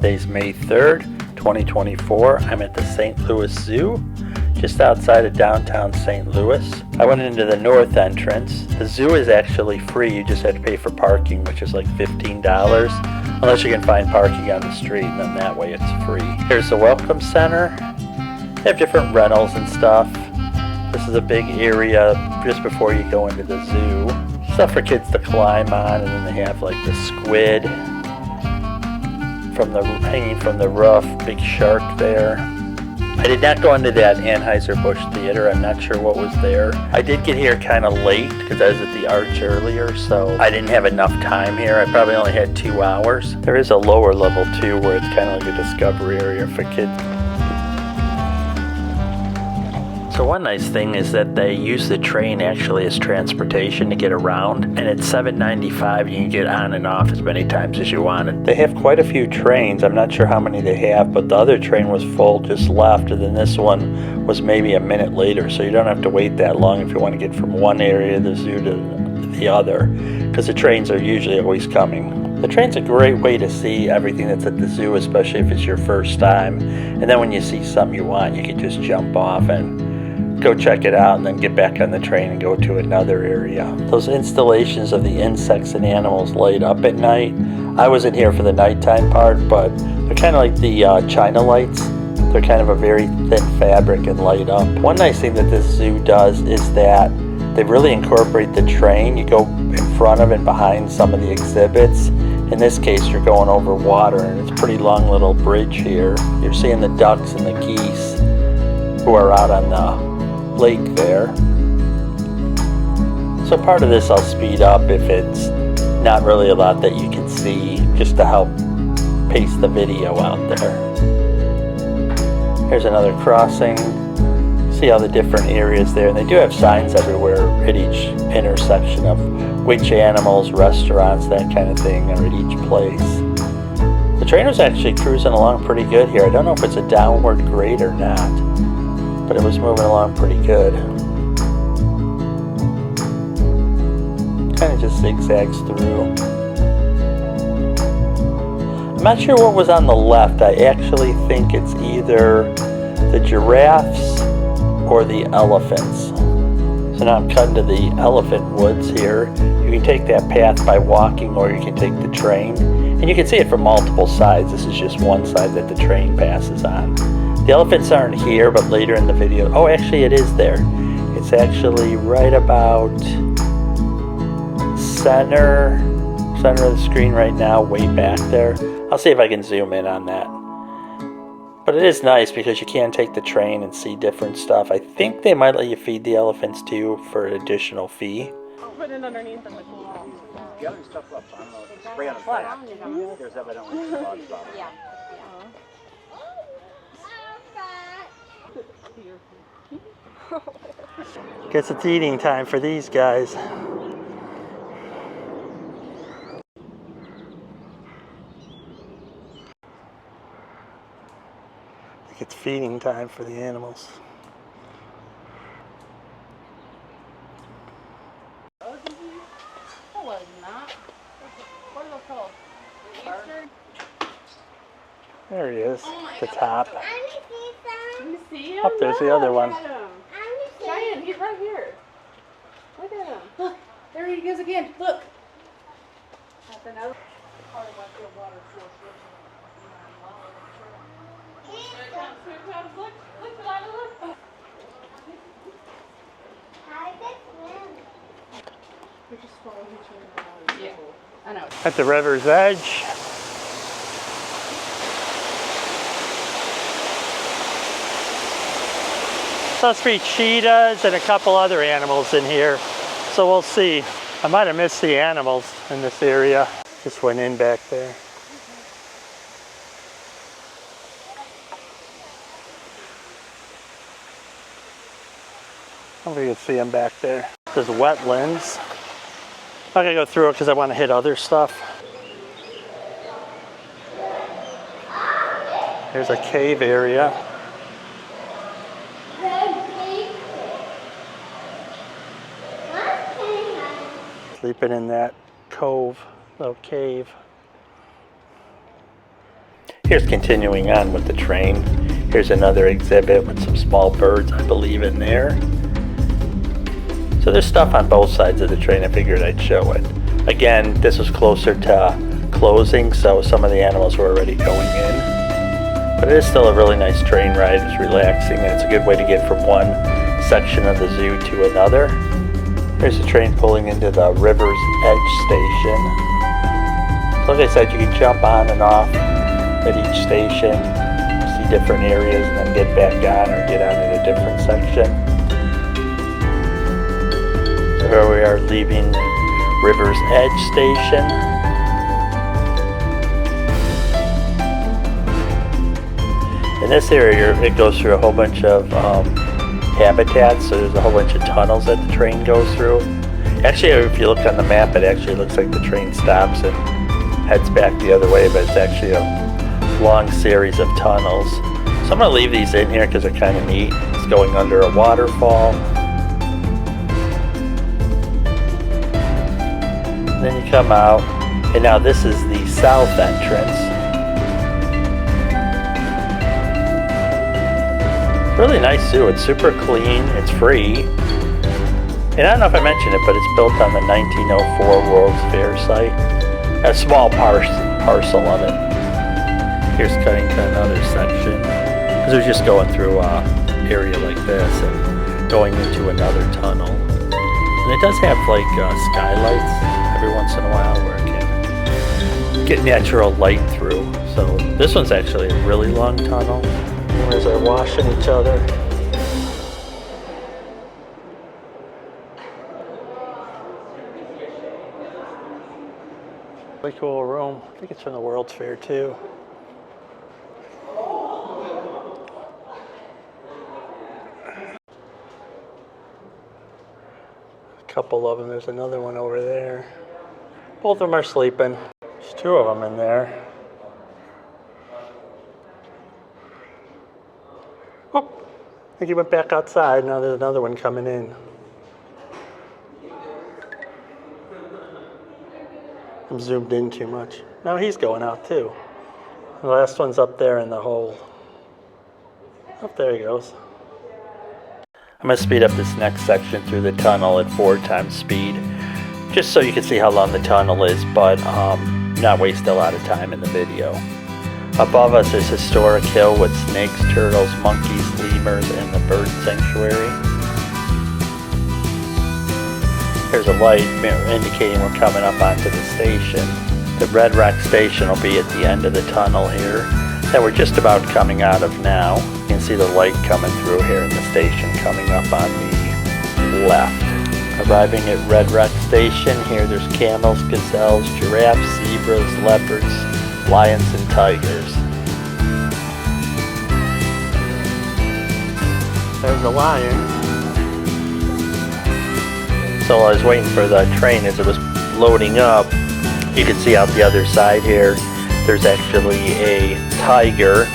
Today's May 3rd, 2024. I'm at the St. Louis Zoo, just outside of downtown St. Louis. I went into the north entrance. The zoo is actually free. You just have to pay for parking, which is like $15, unless you can find parking on the street, and then that way it's free. Here's the welcome center. They have different rentals and stuff. This is a big area just before you go into the zoo. Stuff for kids to climb on, and then they have like the squid hanging from the roof, big shark there. I did not go into that Anheuser-Busch theater. I'm not sure what was there. I did get here kind of late because I was at the Arch earlier, so I didn't have enough time here. I probably only had 2 hours. There is a lower level too where it's kind of like a discovery area for kids. So one nice thing is that they use the train actually as transportation to get around, and it's $7.95. You can get on and off as many times as you wanted. They have quite a few trains. I'm not sure how many they have, but the other train was full, just left, and then this one was maybe a minute later, so you don't have to wait that long if you want to get from one area of the zoo to the other, because the trains are usually always coming. The train's a great way to see everything that's at the zoo, especially if it's your first time, and then when you see something you want, you can just jump off and go check it out and then get back on the train and go to another area. Those installations of the insects and animals light up at night. I wasn't here for the nighttime part, but they're kind of like the China lights. They're kind of a very thin fabric and light up. One nice thing that this zoo does is that they really incorporate the train. You go in front of and behind some of the exhibits. In this case, you're going over water, and it's a pretty long little bridge here. You're seeing the ducks and the geese who are out on the lake there. So part of this I'll speed up if it's not really a lot that you can see, just to help pace the video out there. Here's another crossing. See all the different areas there, and they do have signs everywhere at each intersection of which animals, restaurants, that kind of thing are at each place. The train was actually cruising along pretty good here. I don't know if it's a downward grade or not, but it was moving along pretty good. Kind of just zigzags through. I'm not sure what was on the left. I actually think it's either the giraffes or the elephants. So now I'm cutting to the elephant woods here. You can take that path by walking, or you can take the train. And you can see it from multiple sides. This is just one side that the train passes on. The elephants aren't here, but later in the video, oh, actually it is there. It's actually right about center of the screen right now, way back there. I'll see if I can zoom in on that. But it is nice because you can take the train and see different stuff. I think they might let you feed the elephants too for an additional fee. Put it underneath them. Gathering stuff up, I don't know, spray on his back. There's that, I don't want to talk about it. Yeah. Guess it's eating time for these guys. I think it's feeding time for the animals. That was not. What are those called? Eastern? There he is, the top. Let me see him. Up there's the other one. Giant, he's right here. Look at him. Look, there he goes again. Look. That's another. Yeah, I know. At the river's edge. Supposed to be cheetahs and a couple other animals in here, so we'll see. I might have missed the animals in this area. Just went in back there. Hopefully you can see them back there. There's wetlands. I'm not gonna go through it because I want to hit other stuff. There's a cave area. Sleeping in that cove, little cave. Here's continuing on with the train. Here's another exhibit with some small birds, I believe, in there. So there's stuff on both sides of the train. I figured I'd show it. Again, this was closer to closing, so some of the animals were already going in. But it is still a really nice train ride. It's relaxing, and it's a good way to get from one section of the zoo to another. Here's the train pulling into the River's Edge station. So like I said, you can jump on and off at each station, see different areas, and then get back on or get on at a different section. So here we are leaving River's Edge station. In this area, it goes through a whole bunch of habitats, so there's a whole bunch of tunnels that the train goes through. Actually, if you look on the map, it actually looks like the train stops and heads back the other way, but it's actually a long series of tunnels. So I'm going to leave these in here because they're kind of neat. It's going under a waterfall. And then you come out, and now this is the south entrance. Really nice zoo. It's super clean. It's free. And I don't know if I mentioned it, but it's built on the 1904 World's Fair site. A small parcel of it. Here's cutting to another section. Because it was just going through an area like this and going into another tunnel. And it does have like skylights every once in a while where it can get natural light through. So this one's actually a really long tunnel. As they're washing each other. Really cool room. I think it's from the World's Fair too. A couple of them. There's another one over there. Both of them are sleeping. There's two of them in there. Oh, I think he went back outside. Now there's another one coming in. I'm zoomed in too much. Now he's going out too. The last one's up there in the hole. Oh, there he goes. I'm going to speed up this next section through the tunnel at 4 times speed, just so you can see how long the tunnel is, but not waste a lot of time in the video. Above us is Historic Hill with snakes, turtles, monkeys, lemurs, and the bird sanctuary. There's a light indicating we're coming up onto the station. The Red Rock station will be at the end of the tunnel here that we're just about coming out of now. You can see the light coming through here in the station coming up on the left. Arriving at Red Rock station, here there's camels, gazelles, giraffes, zebras, leopards, lions, and tigers. There's a lion. So while I was waiting for the train as it was loading up, you can see out the other side here, there's actually a tiger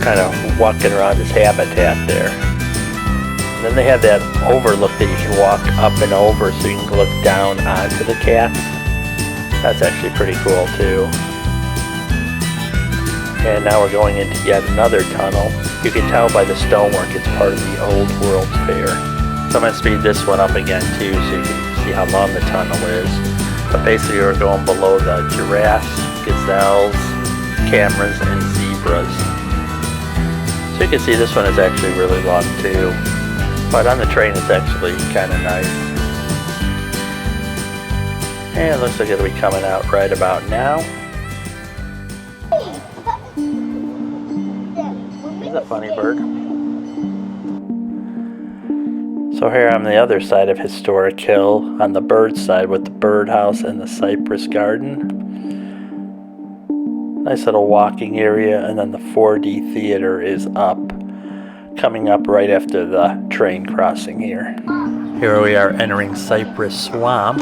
kind of walking around his habitat there. And then they have that overlook that you can walk up and over so you can look down onto the cats. That's actually pretty cool too. And now we're going into yet another tunnel. You can tell by the stonework it's part of the old World's Fair. So I'm going to speed this one up again too so you can see how long the tunnel is. But basically we're going below the giraffes, gazelles, cameras, and zebras. So you can see this one is actually really long too. But on the train it's actually kind of nice. And it looks like it'll be coming out right about now. He's a funny bird. So here on the other side of Historic Hill, on the bird side with the birdhouse and the cypress garden. Nice little walking area, and then the 4D theater is up, coming up right after the train crossing here. Here we are entering Cypress Swamp.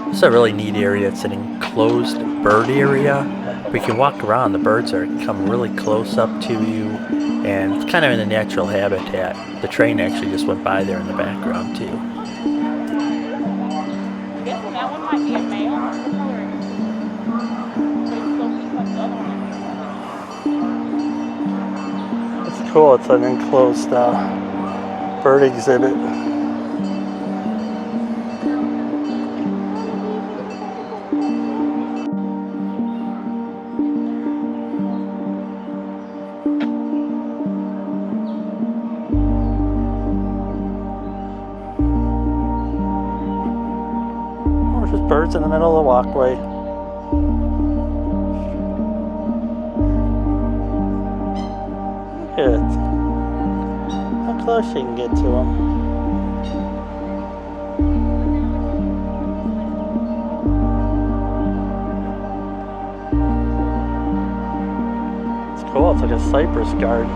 It's a really neat area. It's an enclosed bird area. We can walk around. The birds are come really close up to you, and it's kind of in a natural habitat. The train actually just went by there in the background too. I guess that one might be a male. cool. It's an enclosed bird exhibit. Oh, just birds in the middle of the walkway. Look at it. How close you can get to them. It's cool. It's like a cypress garden.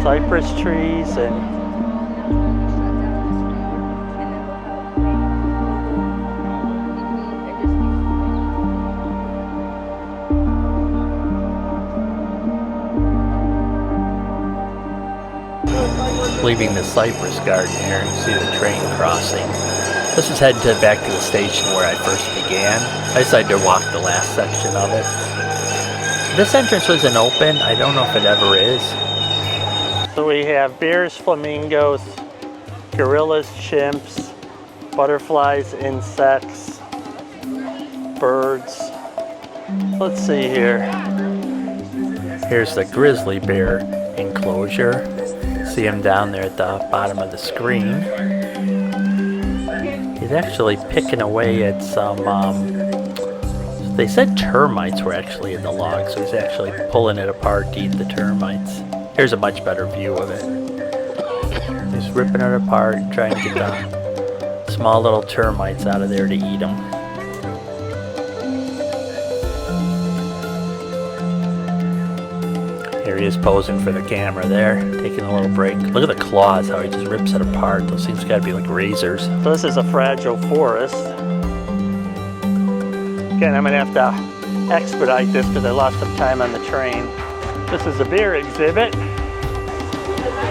Cypress trees and leaving the cypress garden here and see the train crossing. This is heading back to the station where I first began. I decided to walk the last section of it. This entrance wasn't open. I don't know if it ever is. So we have bears, flamingos, gorillas, chimps, butterflies, insects, birds. Let's see here. Here's the grizzly bear enclosure. See him down there at the bottom of the screen. He's actually picking away at some, they said termites were actually in the log, so he's actually pulling it apart to eat the termites. Here's a much better view of it. He's ripping it apart and trying to get the small little termites out of there to eat them. Here he is posing for the camera there, taking a little break. Look at the claws, how he just rips it apart. Those things gotta be like razors. So this is a fragile forest. Again, I'm gonna have to expedite this because I lost some time on the train. This is a bear exhibit.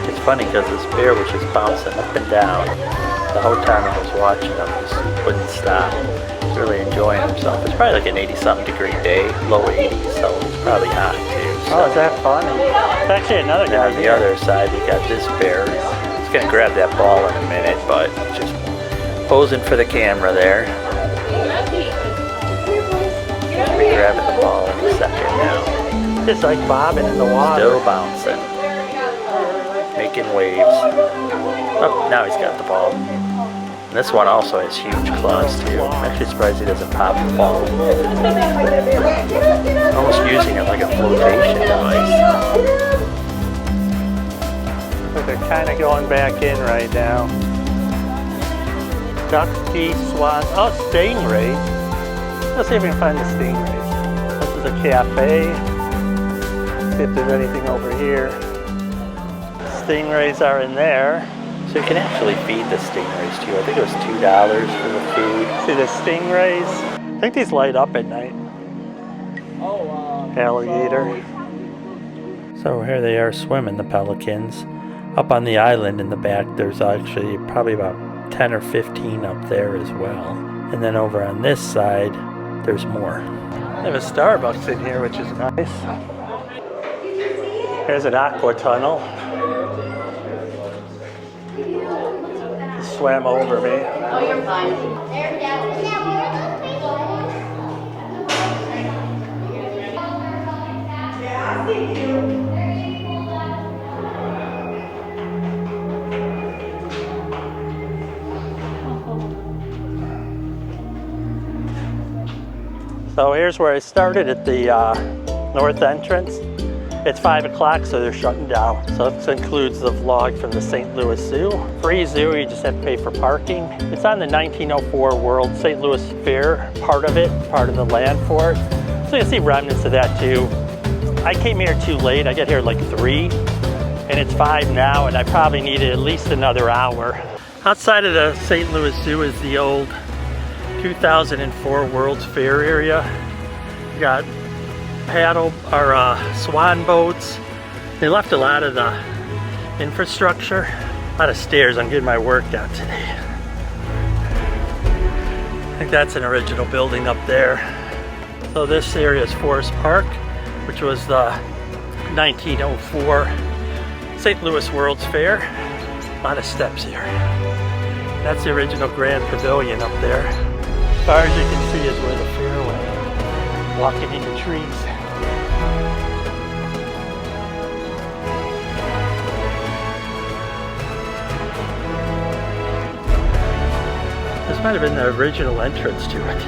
It's funny because this bear was just bouncing up and down. The whole time I was watching him, just wouldn't stop. He's really enjoying himself. It's probably like an 80-something degree day, low 80s, so it's probably hot too. So. Oh, is that funny? It's actually another guy. On the other side, we got this bear. He's gonna grab that ball in a minute, but just posing for the camera there. He'll be grabbing the ball in a second now. Just like bobbing in the water. Still bouncing. Making waves. Oh, now he's got the ball. And this one also has huge claws too. I'm actually surprised he doesn't pop the ball. Almost using it like a flotation device. But they're kind of going back in right now. Ducks, geese, swans. Oh, stingrays. Let's see if we can find the stingrays. This is a cafe. See if there's anything over here. Stingrays are in there. So you can actually feed the stingrays too. I think it was $2 for the food. See the stingrays? I think these light up at night. Alligator. So here they are swimming, the pelicans. Up on the island in the back, there's actually probably about 10 or 15 up there as well. And then over on this side, there's more. They have a Starbucks in here, which is nice. Here's an aqua tunnel. Swam over me. Oh, you're fine. So here's where I started at the north entrance. It's 5 o'clock, so they're shutting down. So this includes the vlog from the St. Louis Zoo. Free zoo, you just have to pay for parking. It's on the 1904 World St. Louis Fair, part of it, part of the land for it. So you see remnants of that too. I came here too late. I got here like 3, and it's 5 now, and I probably needed at least another hour. Outside of the St. Louis Zoo is the old 2004 World's Fair area. You got swan boats. They left a lot of the infrastructure. A lot of stairs. I'm getting my workout today. I think that's an original building up there. So this area is Forest Park, which was the 1904 St. Louis World's Fair. A lot of steps here. That's the original Grand Pavilion up there. As far as you can see is where the fair went. Walking in the trees. This might have been the original entrance to it.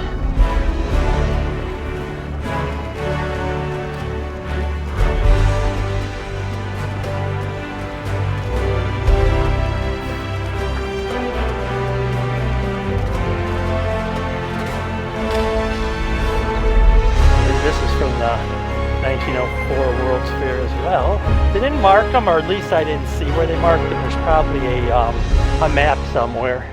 This is from the 1904 World's Fair as well. They didn't mark them, or at least I didn't see where they marked them. There's probably a map somewhere.